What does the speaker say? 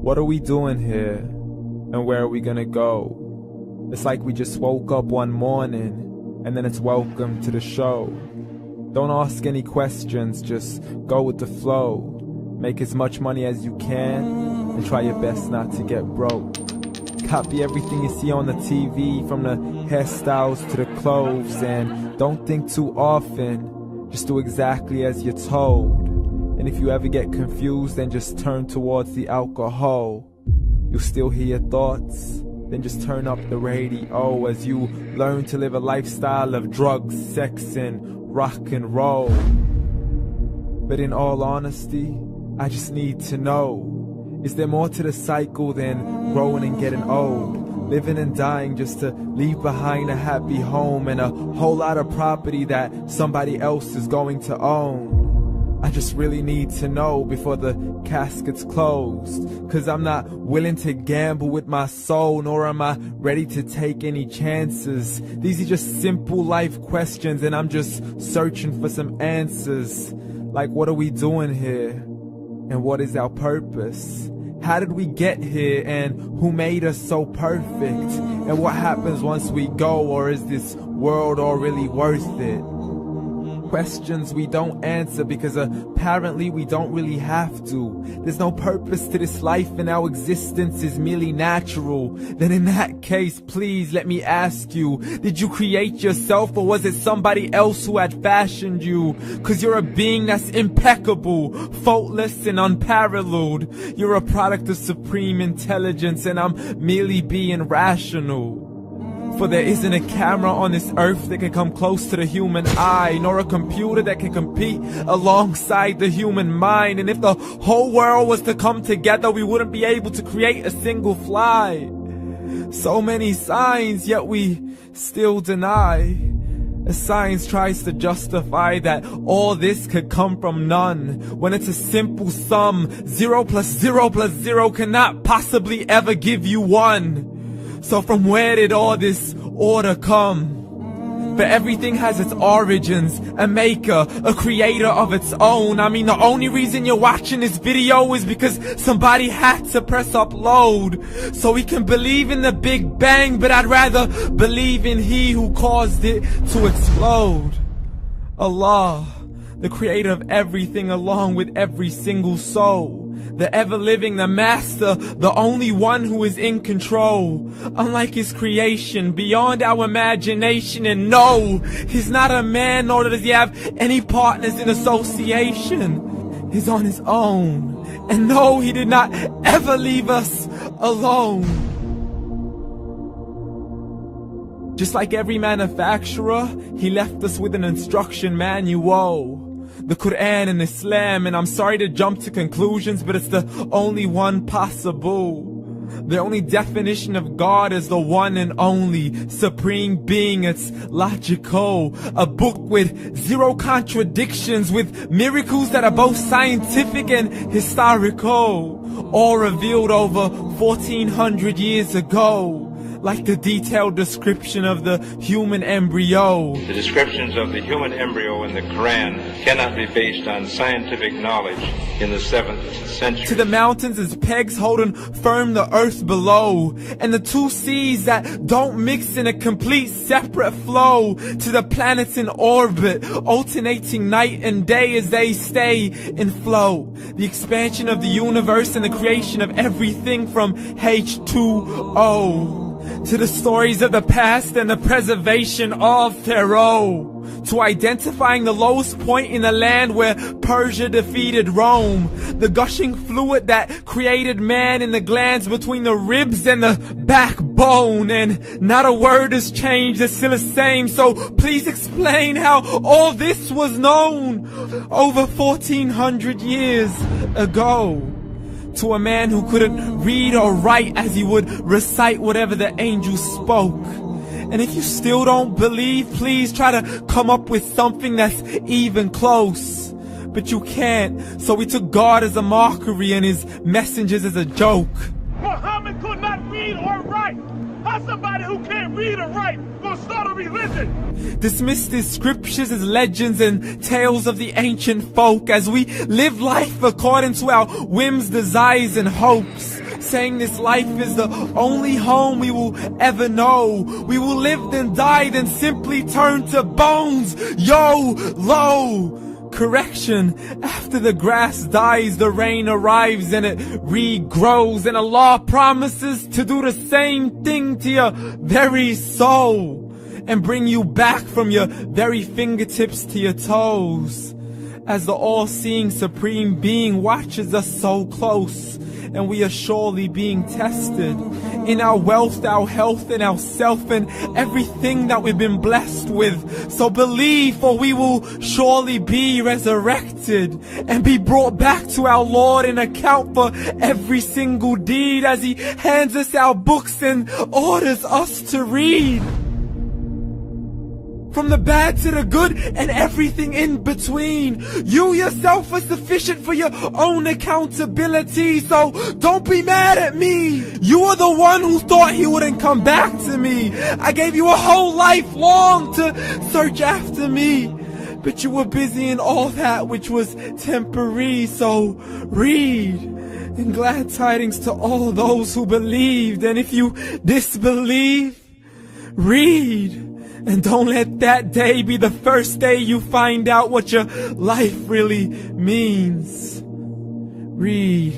What are we doing here? And where are we gonna go? It's like we just woke up one morning and then it's welcome to the show. Don't ask any questions, just go with the flow. Make as much money as you can and try your best not to get broke. Copy everything you see on the TV, from the hairstyles to the clothes, and don't think too often, just do exactly as you're told. And if you ever get confused, then just turn towards the alcohol. You'll still hear your thoughts, then just turn up the radio as you learn to live a lifestyle of drugs, sex, and rock and roll. But in all honesty, I just need to know, is there more to the cycle than growing and getting old? Living and dying just to leave behind a happy home and a whole lot of property that somebody else is going to own. I just really need to know before the casket's closed, 'cause I'm not willing to gamble with my soul, nor am I ready to take any chances. These are just simple life questions and I'm just searching for some answers. Like, what are we doing here? And what is our purpose? How did we get here, and who made us so perfect? And what happens once we go, or is this world all really worth it? Questions we don't answer because apparently we don't really have to. There's no purpose to this life and our existence is merely natural. Then in that case, please let me ask you, did you create yourself, or was it somebody else who had fashioned you? 'Cause you're a being that's impeccable, faultless and unparalleled. You're a product of supreme intelligence and I'm merely being rational. For there isn't a camera on this earth that can come close to the human eye, nor a computer that can compete alongside the human mind. And if the whole world was to come together, we wouldn't be able to create a single fly. So many signs, yet we still deny. As science tries to justify that all this could come from none, when it's a simple sum. 0 plus 0 plus 0 cannot possibly ever give you 1. So from where did all this order come? But everything has its origins, a maker, a creator of its own. I mean, the only reason you're watching this video is because somebody had to press upload. So we can believe in the Big Bang, but I'd rather believe in He who caused it to explode. Allah, the creator of everything along with every single soul. The ever-living, the master, the only one who is in control. Unlike his creation, beyond our imagination. And no, he's not a man, nor does he have any partners in association. He's on his own. And no, he did not ever leave us alone. Just like every manufacturer, he left us with an instruction manual. The Quran and Islam, and I'm sorry to jump to conclusions, but it's the only one possible. The only definition of God is the one and only supreme being. It's logical, a book with 0 contradictions, with miracles that are both scientific and historical, all revealed over 1400 years ago. Like the detailed description of the human embryo. The descriptions of the human embryo in the Quran cannot be based on scientific knowledge in the 7th century. To the mountains as pegs holding firm the earth below, and the 2 seas that don't mix in a complete separate flow. To the planets in orbit, alternating night and day as they stay in flow. The expansion of the universe and the creation of everything from H2O. To the stories of the past and the preservation of Pharaoh. To identifying the lowest point in the land where Persia defeated Rome. The gushing fluid that created man in the glands between the ribs and the backbone. And not a word has changed, it's still the same. So please explain how all this was known over 1400 years ago. To a man who couldn't read or write, as he would recite whatever the angel spoke. And if you still don't believe, please try to come up with something that's even close. But you can't, so we took God as a mockery and his messengers as a joke. Muhammad could not read or write. How somebody who can't read or write gonna start a religion? Dismissed his scriptures as legends and tales of the ancient folk, as we live life according to our whims, desires, and hopes. saying this life is the only home we will ever know. We will live then die then simply turn to bones. YOLO! Correction, after the grass dies, the rain arrives and it regrows, and Allah promises to do the same thing to your very soul and bring you back from your very fingertips to your toes, as the all-seeing supreme being watches us so close, and we are surely being tested in our wealth, our health, and our self, and everything that we've been blessed with. So believe, for we will surely be resurrected and be brought back to our Lord and account for every single deed, as He hands us our books and orders us to read. From the bad to the good and everything in between. You yourself are sufficient for your own accountability, so don't be mad at me. You are the one who thought He wouldn't come back to me. I gave you a whole life long to search after me, but you were busy in all that which was temporary. So read, and glad tidings to all those who believed. And if you disbelieve, read. And don't let that day be the first day you find out what your life really means. Read.